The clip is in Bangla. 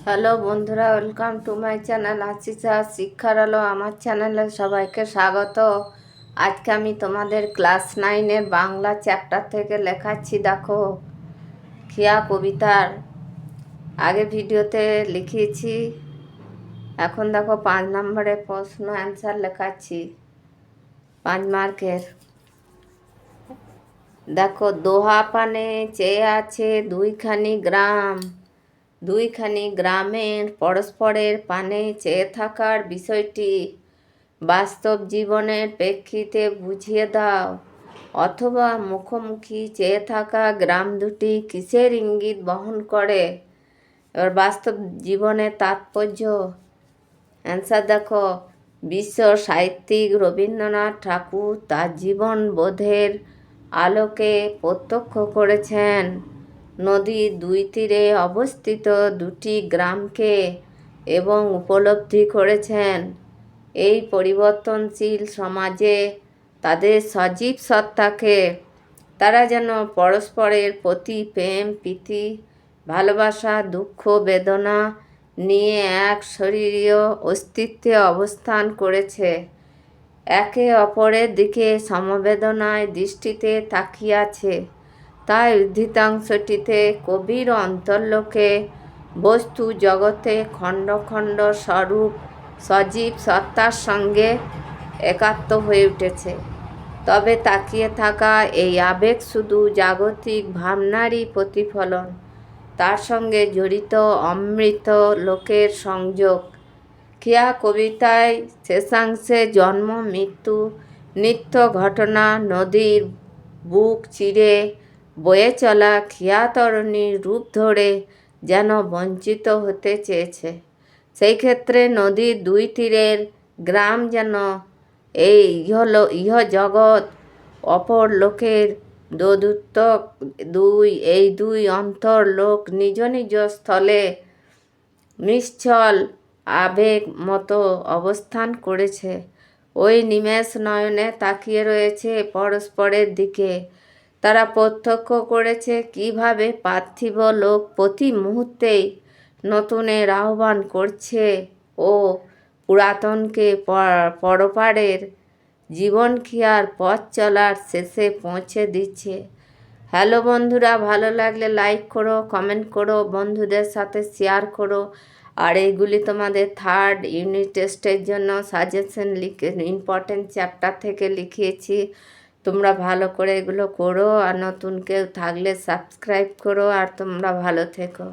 হ্যালো বন্ধুরা, ওয়েলকাম টু মাই চ্যানেল আশিসা শিক্ষার আলো। আমার চ্যানেলে সবাইকে স্বাগত। আজকে আমি তোমাদের ক্লাস 9-এর বাংলা চ্যাপ্টার থেকে লেখাচ্ছি। দেখো, খিয়া কবিতার আগে ভিডিওতে লিখিয়েছি, এখন দেখো 5 নম্বরে প্রশ্ন অ্যান্সার লেখাচ্ছি, 5 মার্কের। দেখো, দোহা পানে চেয়ে আছে দুইখানি গ্রাম, দুইখানি গ্রামের পরস্পরের পানে চেয়ে থাকার বিষয়টি বাস্তব জীবনের প্রেক্ষিতে বুঝিয়ে দাও, অথবা মুখোমুখি চেয়ে থাকা গ্রাম দুটি কিসের ইঙ্গিত বহন করে। এবার বাস্তব জীবনের তাৎপর্য। অ্যান্সার দেখো, বিশ্ব সাহিত্যিক রবীন্দ্রনাথ ঠাকুর তার জীবন বোধের আলোকে প্রত্যক্ষ করেছেন নদীর দুই তীরে অবস্থিত দুটি গ্রামকে এবং উপলব্ধি করেছেন এই পরিবর্তনশীল সমাজে তাদের সজীব সত্তাকে। তারা যেন পরস্পরের প্রতি প্রেম প্রীতি ভালোবাসা দুঃখ বেদনা নিয়ে এক শরীরীয় অস্তিত্বে অবস্থান করেছে, একে অপরের দিকে সমবেদনায় দৃষ্টিতে তাকিয়াছে। তাই উদ্ধৃতাংশটিতে কবির অন্তর্লোকে বস্তু জগতে খণ্ড খণ্ড স্বরূপ সজীব সত্তার সঙ্গে একাত্ম হয়ে উঠেছে। তবে তাকিয়ে থাকা এই আবেগ শুধু জাগতিক ভাবনারই প্রতিফলন, তার সঙ্গে জড়িত অমৃত লোকের সংযোগ। খিয়া কবিতায় শেষাংশে জন্ম মৃত্যু নিত্য ঘটনা নদীর বুক চিরে বয়ে চলা খিয়া তরণীর রূপ ধরে যেন বঞ্চিত হতে চেয়েছে। সেই ক্ষেত্রে নদীর দুই তীরের গ্রাম যেন এই ইহজগৎ অপর লোকের দোদুত্তক এই দুই অন্তর লোক নিজ নিজ স্থলে নিশ্চল আবেগ মতো অবস্থান করেছে। ওই নিমেষ নয়নে তাকিয়ে রয়েছে পরস্পরের দিকে। তারা প্রত্যক্ষ করেছে কিভাবে পার্থিব লোক প্রতি মুহূর্তেই নতুনের আহ্বান করছে ও পুরাতনকে পরপারের জীবন খিয়ার পথ চলার শেষে পৌঁছে দিচ্ছে। হ্যালো বন্ধুরা, ভালো লাগলে লাইক করো, কমেন্ট করো, বন্ধুদের সাথে শেয়ার করো। আর এইগুলি তোমাদের 3rd ইউনিট টেস্টের জন্য সাজেশন ইম্পর্টেন্ট চ্যাপ্টার থেকে লিখিয়েছি। তোমরা ভালো করে এগুলো করো, আর নতুন কেউ থাকলে সাবস্ক্রাইব করো। আর তোমরা ভালো থেকো।